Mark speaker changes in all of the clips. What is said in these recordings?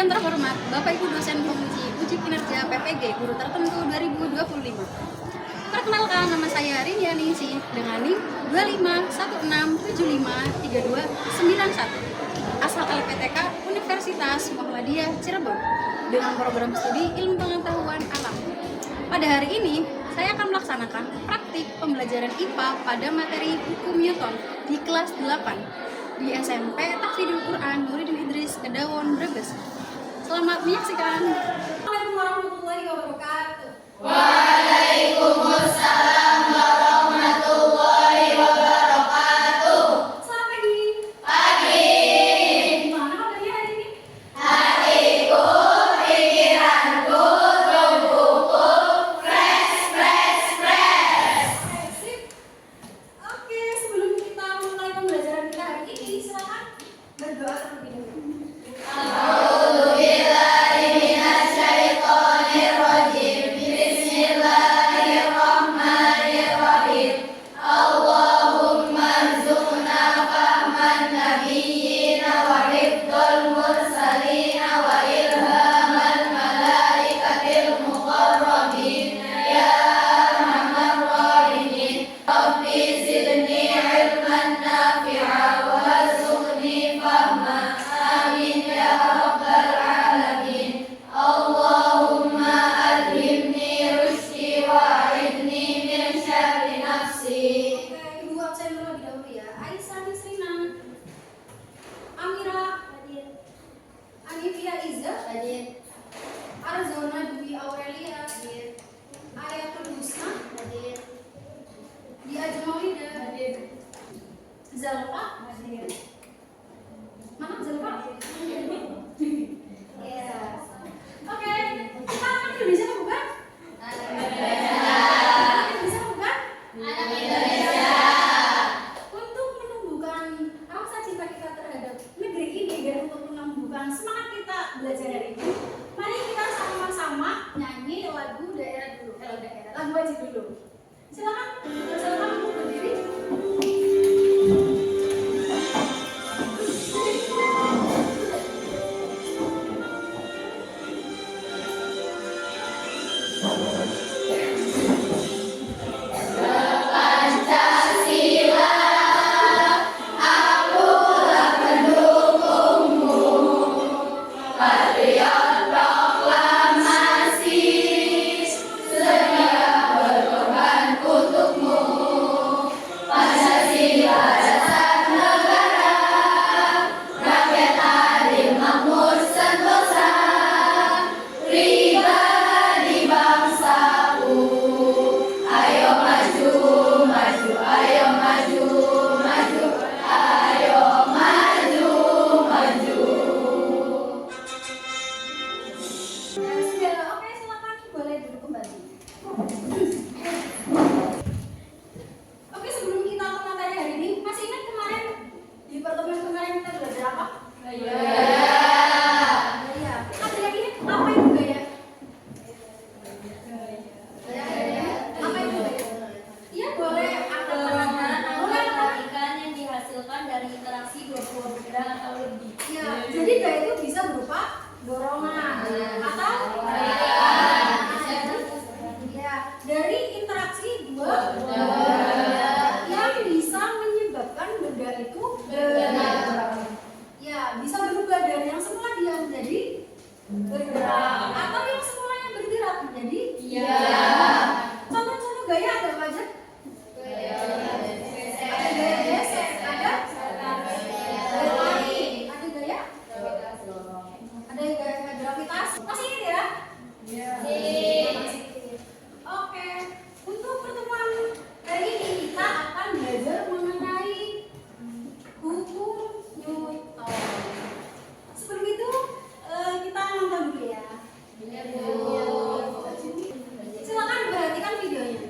Speaker 1: Yang terhormat Bapak Ibu dosen penguji uji kinerja PPG Guru Tertentu 2025. Perkenalkan, nama saya Rindianingsih dengan NIM 2516753291. Asal LPTK Universitas Muhammadiyah Cirebon dengan program studi Ilmu Pengetahuan Alam. Pada hari ini, saya akan melaksanakan praktik pembelajaran IPA pada materi Hukum Newton di kelas 8 di SMP Tahfidzul Quran Nuruddin Idris, Kedawon, Brebes. Selamat menyaksikan. Assalamualaikum warahmatullahi wabarakatuh.
Speaker 2: Waalaikumsalam warahmatullahi wabarakatuh.
Speaker 1: Selamat pagi.
Speaker 2: Pagi.
Speaker 1: Gimana kabarnya hari ini?
Speaker 2: Hatiku, pikiranku, tubuhku, fresh.
Speaker 1: Sip. Oke, sebelum kita mulai pembelajaran kita hari ini, silakan berdoa terlebih dahulu.
Speaker 2: A'udzubillahi minasyaitonirrajim. Bismillahirrahmanirrahim. Allahumma rzuqna fahman nabiyyina wa hifdzal mursalina wa ilhamal malaikatil muqarrabin ya arhamar rahimin. Rabbi zidni ilman nafi'a warzuqni fahma. Amin ya rabbal alamin. Allahumma alhimni rusydi wa'idni min syarri nafsi.
Speaker 1: Oke, Ibu absen terlebih dahulu ya. Aisyah Nisrina, Amira hadir, Anifia Iza hadir, Arzona Dwi Aurelia hadir, Ayatul Husna hadir, Dia Jemaulida hadir, Zalfa hadir. Mana Zalfa? Ya. Oke, kita akan Indonesia apa bukan? Indonesia apa bukan? Untuk menumbuhkan rasa cinta kita terhadap negeri ini dan untuk menumbuhkan semangat kita belajar hari ini, mari kita sama-sama nyanyi lagu daerah dulu. Lagu wajib dulu. Silakan untuk berdiri.
Speaker 2: Pancasila, akulah pendukungmu. Patriot proklamasi, sedia berkorban untukmu. Pancasila dasar negara, rakyat adil makmur sentosa, pribadi bangsaku. Ayo maju, maju, ayo maju, maju, ayo maju, maju.
Speaker 1: Sudah, oke, silakan boleh duduk kembali. Oke, sebelum kita ke materi hari ini, masih ingat kemarin di pertemuan kemarin kita belajar apa? Gaya. Ada lagi apa itu gaya? Apa itu gaya? Iya, boleh angkat tangan. Boleh angkat.
Speaker 3: Ikan yang dihasilkan dari interaksi dua buah benda atau lebih.
Speaker 1: Ya, jadi gaya itu bisa berupa dorongan atau ya, dari interaksi dua benda yang bisa menyebabkan benda itu ya, bisa berubah dari yang semula dia menjadi bergerak atau yang semulanya bergerak menjadi contoh-contoh gaya ada apa aja? Ada gaya gesek, ada gaya lari, ada gaya gravitasi. Masih ingat ya? Masih. Oke, untuk pertemuan hari ini kita akan belajar mengenai hukum Newton. Sebelum itu kita nonton dulu ya. Silakan perhatikan videonya.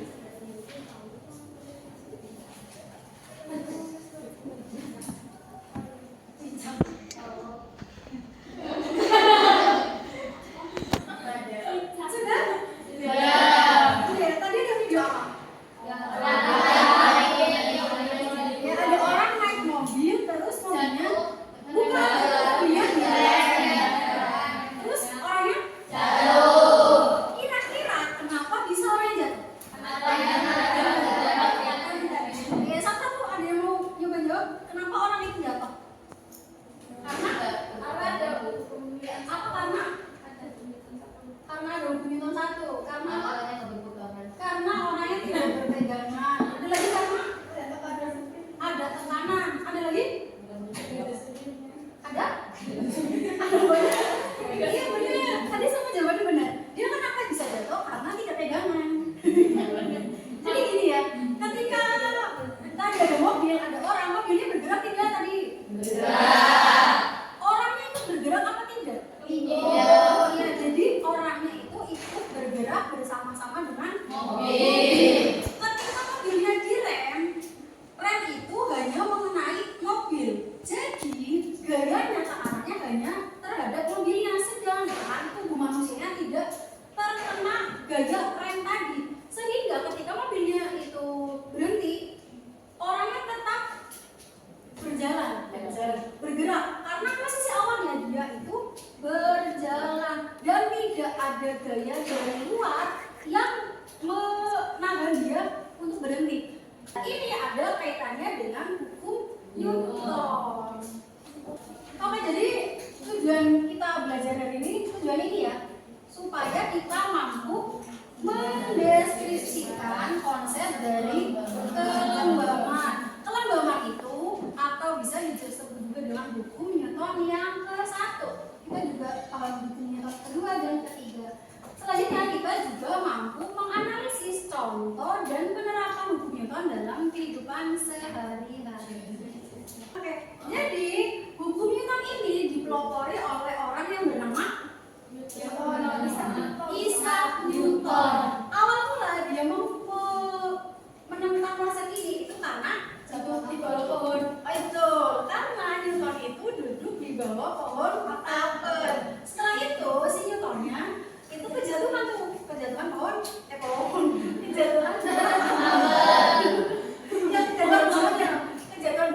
Speaker 1: Ini ada kaitannya dengan hukum Newton. Oke, jadi tujuan kita belajar hari ini, tujuan ini ya, supaya kita mampu mendeskripsikan konsep dari kelembaman. Kelembaman itu atau bisa disebut juga dengan hukum Newton yang ke-1. Kita juga paham hukum Newton kedua dan ketiga. Selanjutnya kita juga mampu menganalisis contoh dan penerapan hukum Newton dalam kehidupan sehari-hari. Oke, jadi hukum Newton ini dipelopori oleh orang yang bernama Isaac Newton. Awal mula dia menemukan konsep ini itu karena jatuh di bawah pohon. Itu karena Newton itu duduk di bawah pohon apel. Setelah itu si Newtonnya itu kejatuhan pohon, kejatuhan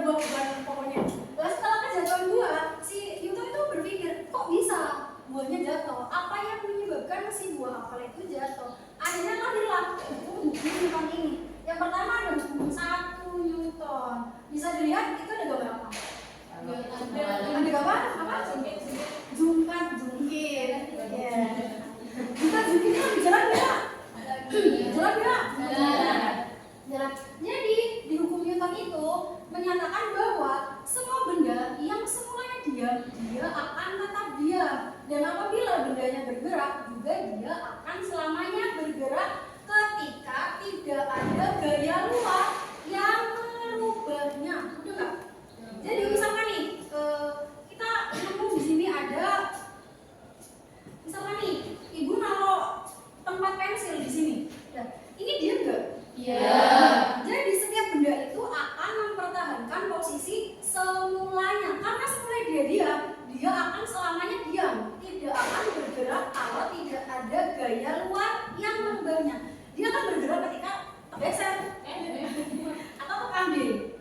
Speaker 1: buah bukan pohonnya. Nah, setelah kejatuhan buah, si Newton itu berpikir, kok bisa buahnya jatuh? Apa yang menyebabkan si buah apel itu jatuh? Akhirnya lahirlah hukum Newton ini. Yang pertama ada hukum 1 Newton. Bisa dilihat itu ada gambar apa? Ada gambar apa? Jungkat jungkir. Ya. Jungkat jungkir itu jalan nggak? Jalan nggak? Jalan. Jadi di hukum Newton itu menyatakan bahwa semua benda yang semulanya diam, dia akan tetap diam. Dan apabila bendanya bergerak, juga dia akan selamanya bergerak ketika tidak ada gaya luar yang merubahnya. Udah nggak? Jadi misalkan nih, kita nemu di sini ada, misalkan nih, ibu naruh tempat pensil di sini. Nah, ini diam nggak? Iya. Jadi setiap benda itu akan mempertahankan posisi semulanya. Karena semula dia diam, dia akan selamanya diam. Tidak akan bergerak kalau tidak ada gaya luar yang merubahnya. Dia akan bergerak ketika tergeser atau terambil.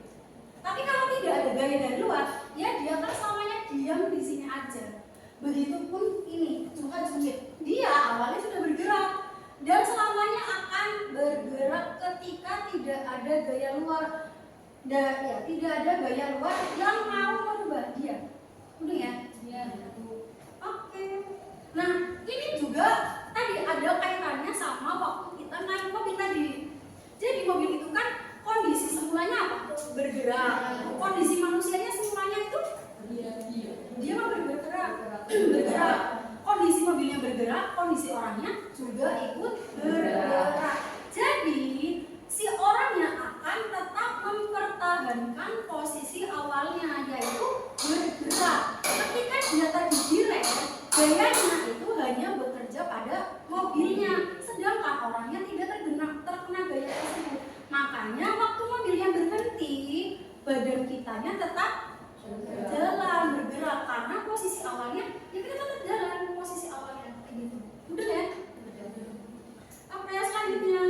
Speaker 1: Tapi kalau tidak ada gaya dari luar, ya dia akan selamanya diam di sini aja. Begitupun ini juga jungkir. Dia awalnya sudah bergerak dan selamanya akan bergerak ketika tidak ada gaya luar. Tidak ada gaya luar yang mau merubah dia. Udah ya? Iya. Oke. Nah, ini juga tadi ada kaitannya sama waktu kita naik mobil tadi. Jadi mobil itu kan kondisi semulanya apa? Bergerak. Kondisi manusianya semulanya itu dia mau bergerak. Kondisi mobilnya bergerak, kondisi orangnya juga ikut bergerak. Jadi si orangnya akan tetap mempertahankan posisi awalnya, yaitu bergerak. Ketika dia tadi direm, gayanya itu hanya bekerja pada mobilnya, sedangkan orangnya tidak terkena gaya tersebut. Makanya waktu mobilnya berhenti, badan kitanya tetap jalan, bergerak, karena posisi awalnya ya kita tetap jalan posisi awalnya kayak gitu. Udah ya? Oke, selanjutnya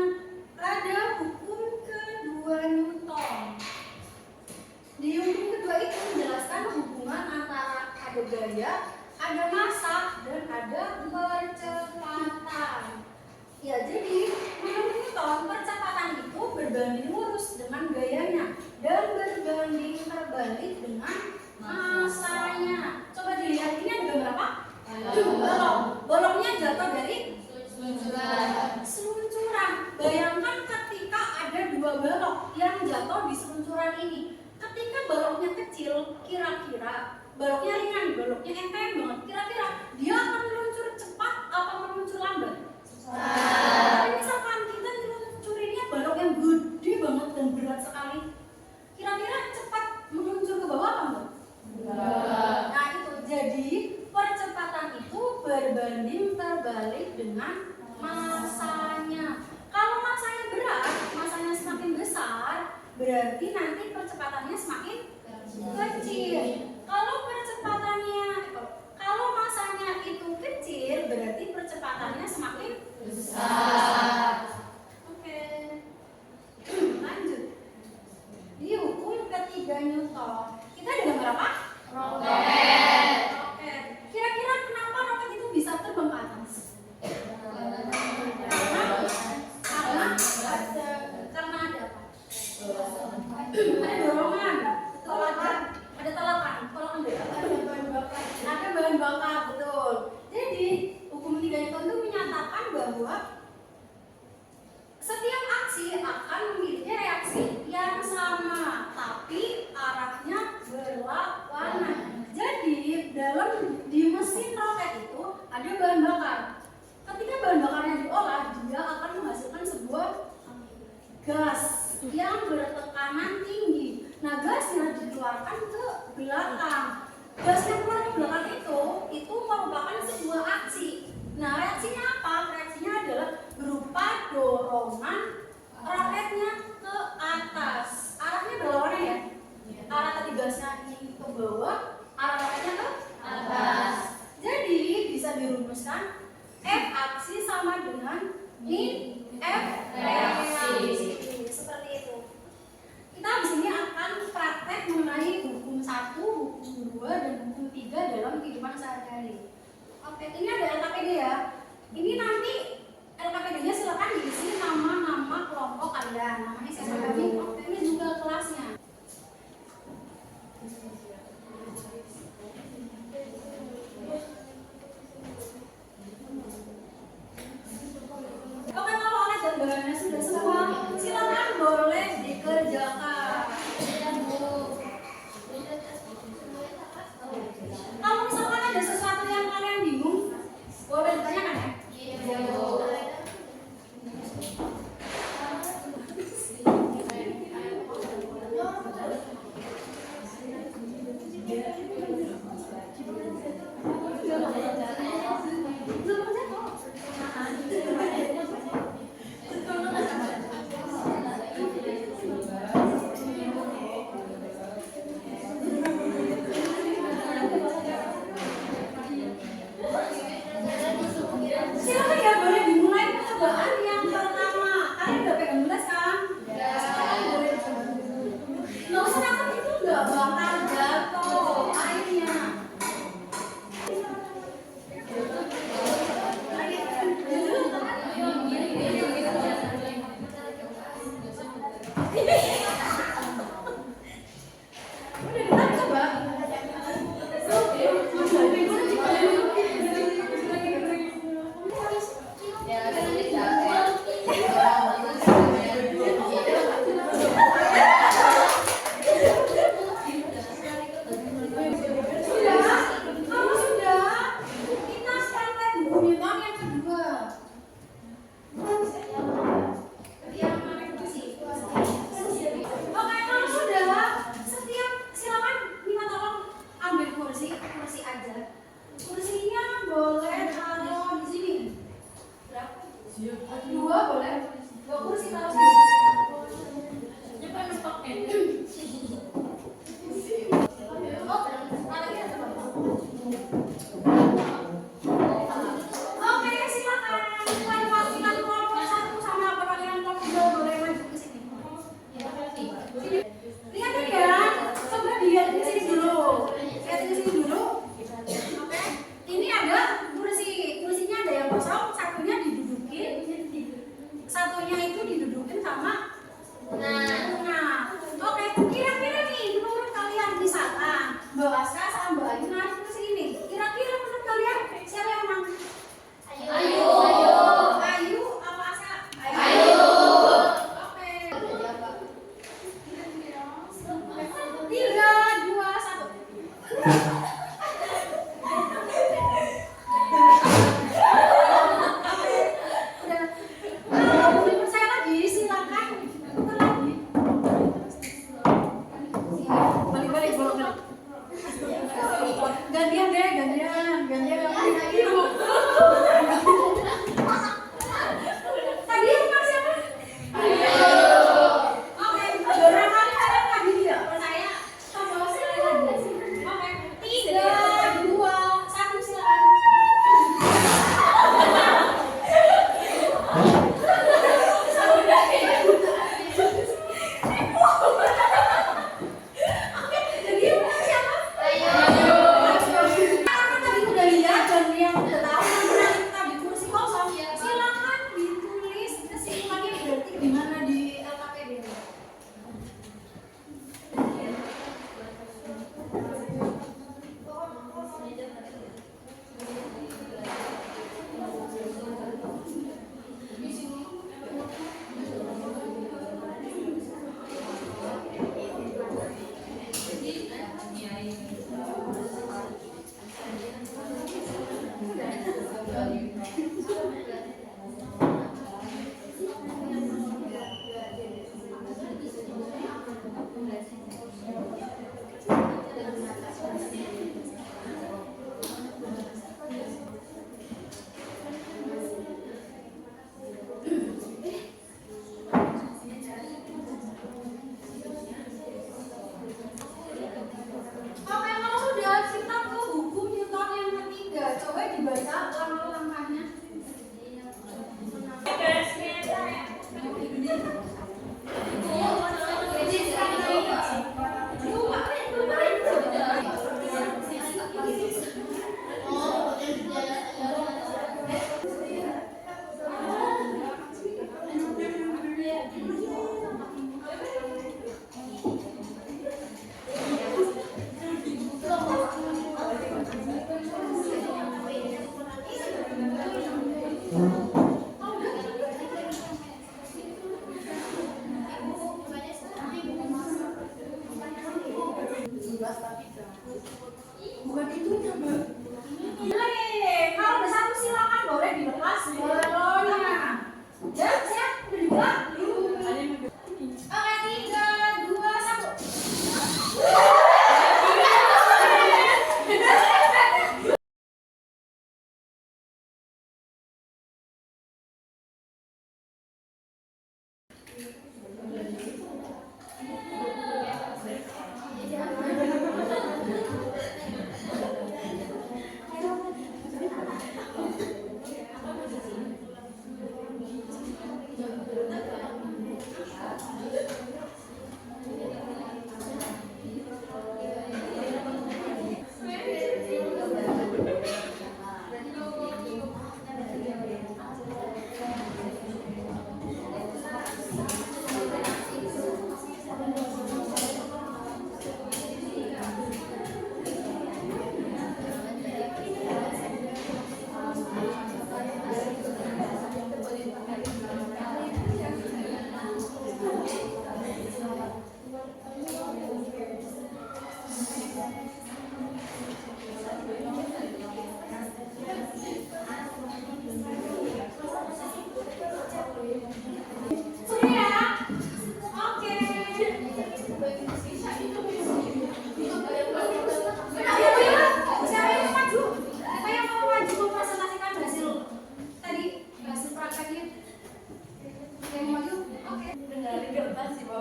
Speaker 1: ada hukum kedua Newton. Di hukum kedua itu menjelaskan hubungan antara ada gaya, ada massa, dan ada percepatan. Ya, jadi menurut Newton percepatan itu berbanding lurus dengan gayanya dan berbanding terbalik dengan massanya. Coba dilihat, ini ada gambar apa? Bolong. Bolongnya jatuh dari seluncuran. Bayangkan ketika ada dua balok yang jatuh di seluncuran ini. Ketika baloknya kecil, kira-kira baloknya ringan, baloknya enteng banget. Kira-kira dia akan meluncur cepat apa meluncur lambat? Misalkan kita meluncurinnya balok yang gede banget dan berat sekali, kira-kira cepat meluncur ke bawah apa enggak? Nah itu, jadi percepatan itu berbanding terbalik dengan massanya. Kalau massanya berat, massanya semakin besar, berarti nanti percepatannya semakin kecil. Kalau massanya itu kecil, berarti percepatannya semakin besar. Oke. Lanjut. Di hukum ketiga Newton, kita ada gambar apa? Roket. Kira-kira kenapa roket itu bisa terbang ke atas? Karena ada apa? yang bertekanan tinggi. Nah, gasnya dikeluarkan ke belakang. Gas yang keluar ke belakang itu merupakan sebuah aksi. Nah, reaksinya apa? Reaksinya adalah berupa dorongan roketnya ke atas. Arahnya berlawanan ya? Arah tadi gasnya ini ke bawah, arah roketnya ke atas. Jadi bisa dirumuskan F aksi sama dengan I F reaksi. Seperti itu. Kita habis ini akan praktek mengenai hukum 1, hukum 2, dan hukum 3 dalam kehidupan sehari-hari. Oke, ini ada LKPD ya. Ini nanti LKPD-nya silakan diisi nama-nama kelompok kalian. Namanya siapa kami? Oke, ini juga kelasnya. Oke, kalau alat dan bahannya sudah semua, silakan boleh dikerjakan. Kalau misalkan ada sesuatu yang kalian bingung, boleh ditanyakan ya? Iya.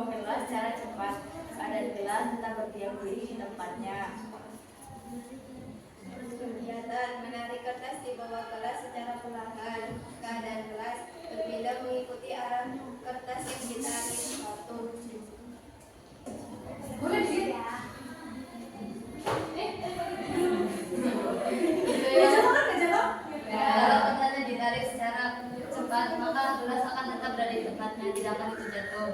Speaker 2: kelas secara cepat. Keadaan kelas tetap berdiam diri di tempatnya.
Speaker 4: Kegiatan menarik kertas di bawah kelas secara perlahan. Keadaan kelas berpindah mengikuti arah kertas yang ditarik. 1.
Speaker 1: Boleh sih.
Speaker 2: Kalau kertasnya ditarik secara cepat, maka gelas akan tetap berada di tempatnya, tidak akan terjatuh.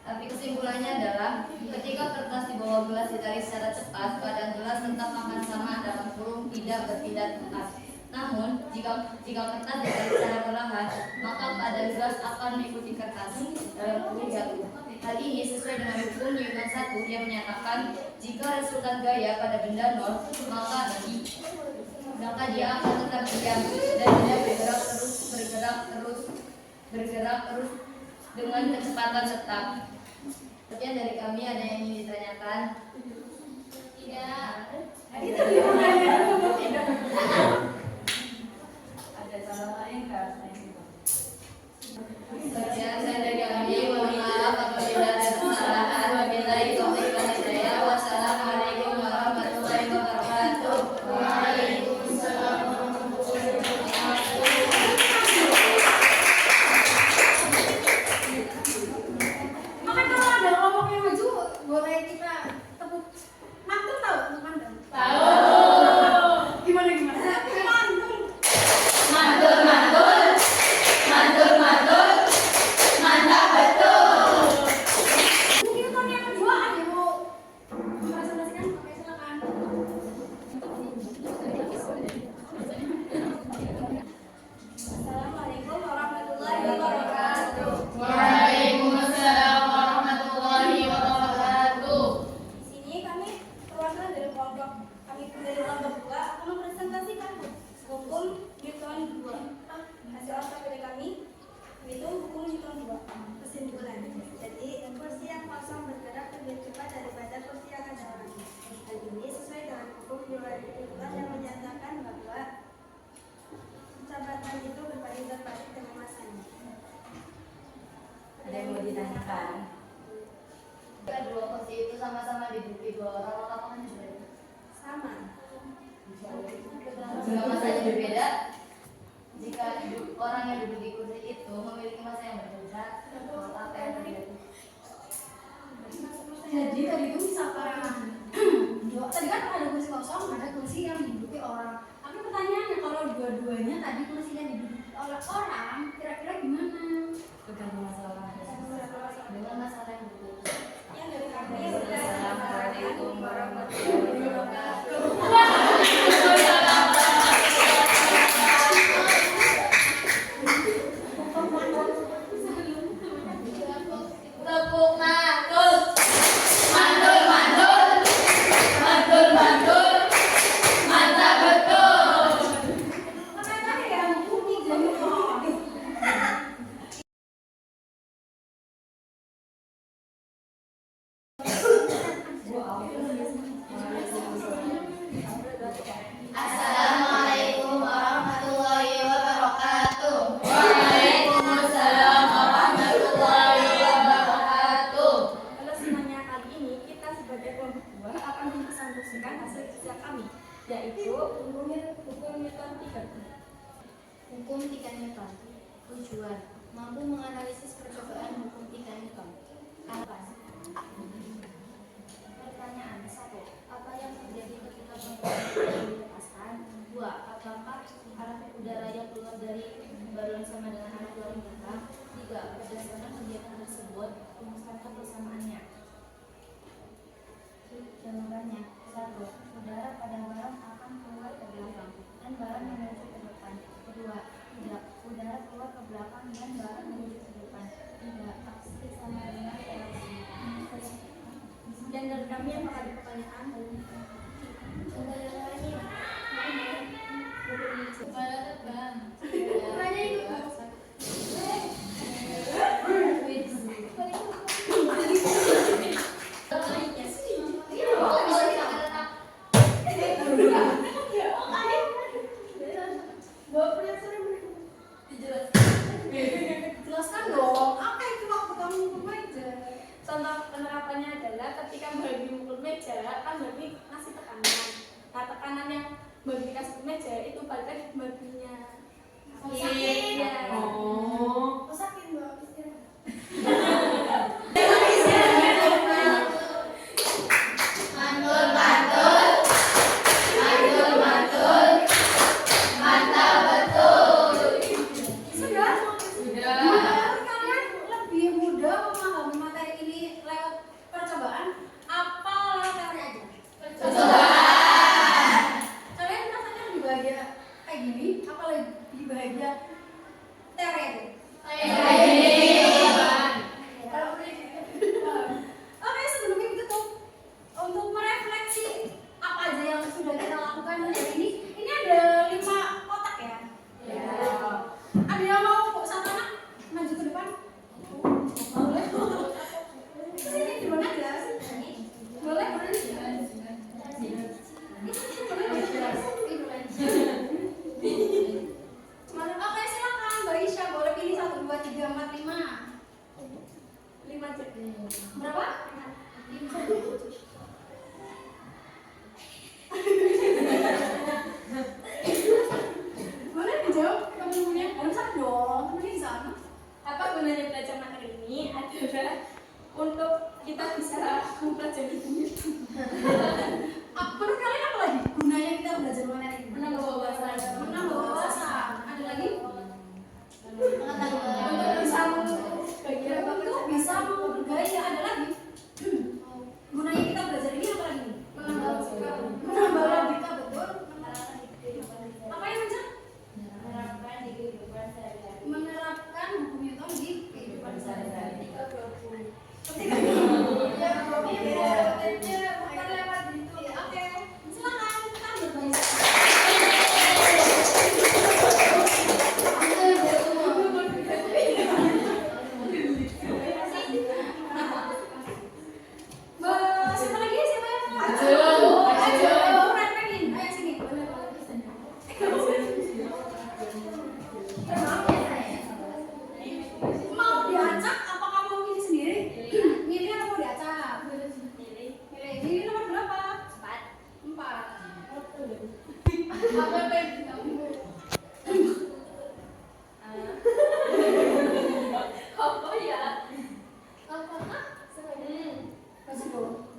Speaker 2: Tapi kesimpulannya adalah ketika kertas di bawah gelas ditarik secara cepat, keadaan gelas tetap akan sama dalam kurung tidak berpindah tempat. Namun, jika kertas ditarik secara perlahan, maka keadaan gelas akan mengikuti kertas dalam kurung jatuh. Hal ini sesuai dengan hukum Newton 1 yang menyatakan jika resultan gaya pada benda nol, maka dia akan tetap diam dan tidak bergerak terus dengan kecepatan tetap. Sekian dari kami, ada yang ingin ditanyakan? Tidak. Ada salah lain kan? Sekian dari kami, mohon maaf apabila ada kesalahan. Wabillahi taufiq wal hidayah. Wassalamualaikum warahmatullahi wabarakatuh. Waalaikumsalam.
Speaker 1: Makanya kalau ada kelompok yang maju, boleh kita tepuk mantul, tahu tepuk mantul?
Speaker 2: Tahu.
Speaker 1: Gimana? Mantul.
Speaker 2: Mantap betul.
Speaker 1: Mungkin tahun yang kedua ada yang mau mempresentasikan, oke silakan.
Speaker 3: Assalamualaikum warahmatullahi wabarakatuh.
Speaker 2: Waalaikumsalam warahmatullahi wabarakatuh.
Speaker 3: Di sini kami perwakilan dari kelompok 2 akan mempresentasikan hukum Newton 2. Hasil otak kami yaitu hukum Newton 2. Kesimpulan. Jadi kursi yang kosong bergerak lebih cepat daripada kursi yang ada orang. Hal ini sesuai dengan hukum Newton yang menyatakan bahwa kecepatan itu berbanding terbalik dengan masanya.
Speaker 2: Ada yang mau ditanyakan? Jika dua kursi itu sama-sama diduduki dua orang, maka apakah berbeda?
Speaker 3: Sama.
Speaker 2: Jika masanya berbeda, jika orang yang duduk di kursi itu memiliki masa yang berbeda, maka apa yang terjadi?
Speaker 1: Jadi tadi itu misalkan tadi kan ada kursi kosong, ada kursi yang diduduki orang. Tapi pertanyaannya kalau dua-duanya tadi kursi yang diduduki oleh orang, kira-kira gimana?
Speaker 2: Tergantung masalah. Dengan masalah yang berbeda.
Speaker 3: Yang dari kami
Speaker 2: Assalamualaikum warahmatullahi wabarakatuh. Tepuk mantul. Mantap betul.
Speaker 1: Makanya yang unik dan unik.
Speaker 2: Assalamualaikum warahmatullahi wabarakatuh. Waalaikumsalam warahmatullahi wabarakatuh.
Speaker 3: Halo semuanya, kali ini kita sebagai kelompok 2 akan mempresentasikan hasil kerja kami, yaitu hukum Newton 3.
Speaker 4: Hukum 3 Newton. Tujuan: mampu menganalisis percobaan hukum 3 Newton. Alasan: pertanyaan 1. Apa yang terjadi ketika bangkai dilepaskan? 2. Apakah arah udara yang keluar dari balon sama dengan arah keluar mereka? 3. Berdasarkan kegiatan tersebut, rumuskan persamaannya. Jawabannya: 1. Udara pada balon akan keluar ke belakang dan balon menuju ke depan. 2. Tidak, udara keluar ke belakang dan balon menuju ke depan. 3. Aksi sama dengan reaksi.
Speaker 3: Dan dari kami yang ada pertanyaan
Speaker 1: Jelaskan dong, apa itu waktu kamu meja?
Speaker 3: contoh ketika bagi mukul meja kan bagi ngasih tekanan. Nah tekanan yang bagi kasih meja itu balik lagi baginya sakit ya.
Speaker 5: Oh.
Speaker 3: Sakit mbak.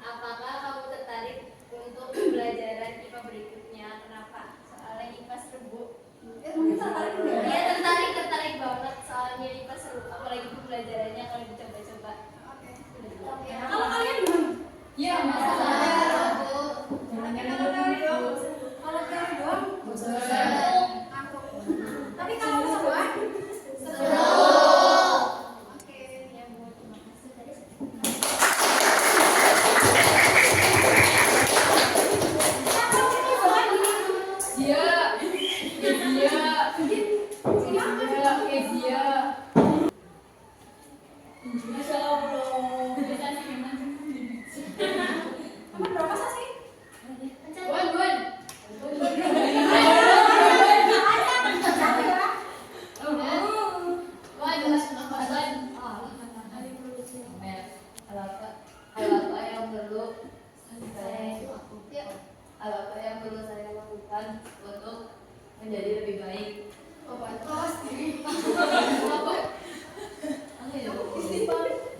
Speaker 2: Apakah kamu tertarik untuk pembelajaran IPA berikutnya? Kenapa? Soalnya IPA seru. Iya tertarik banget. Soalnya IPA seru. Apalagi pembelajarannya kalau dicoba-coba.
Speaker 1: Kalau kalian gimana?
Speaker 2: Iya,
Speaker 1: Kalau teori doang, aku. Tapi kalau coba, oke. Kamu berapa sih?
Speaker 2: Apa yang perlu saya lakukan untuk menjadi lebih baik?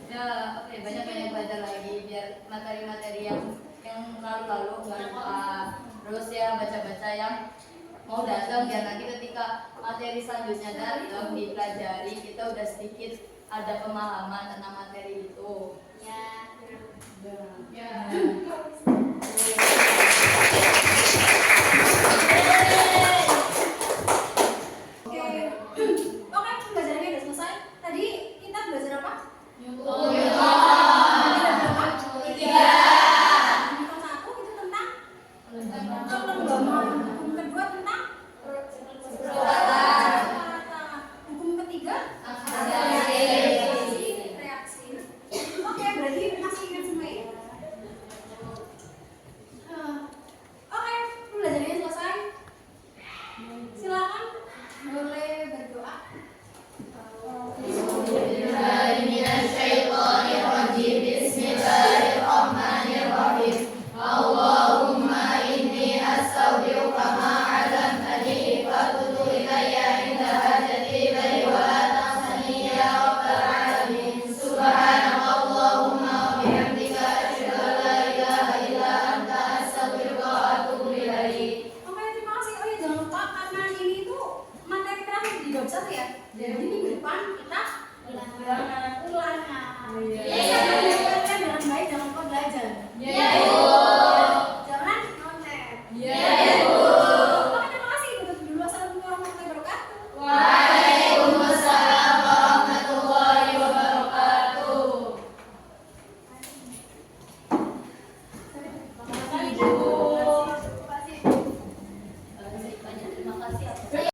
Speaker 2: Ya, oke, banyak belajar lagi biar materi-materi yang lalu-lalu nggak lupa. Terus ya baca-baca yang mau datang biar nanti ketika materi selanjutnya datang dipelajari kita udah sedikit ada pemahaman tentang materi itu. Ya.
Speaker 1: Oke, pembelajarannya udah selesai. Tadi kita belajar apa? Hukum ketiga reaksi. Oke, berarti dibaca ya. Jadi minggu depan kita
Speaker 3: ulangan.
Speaker 1: Iya.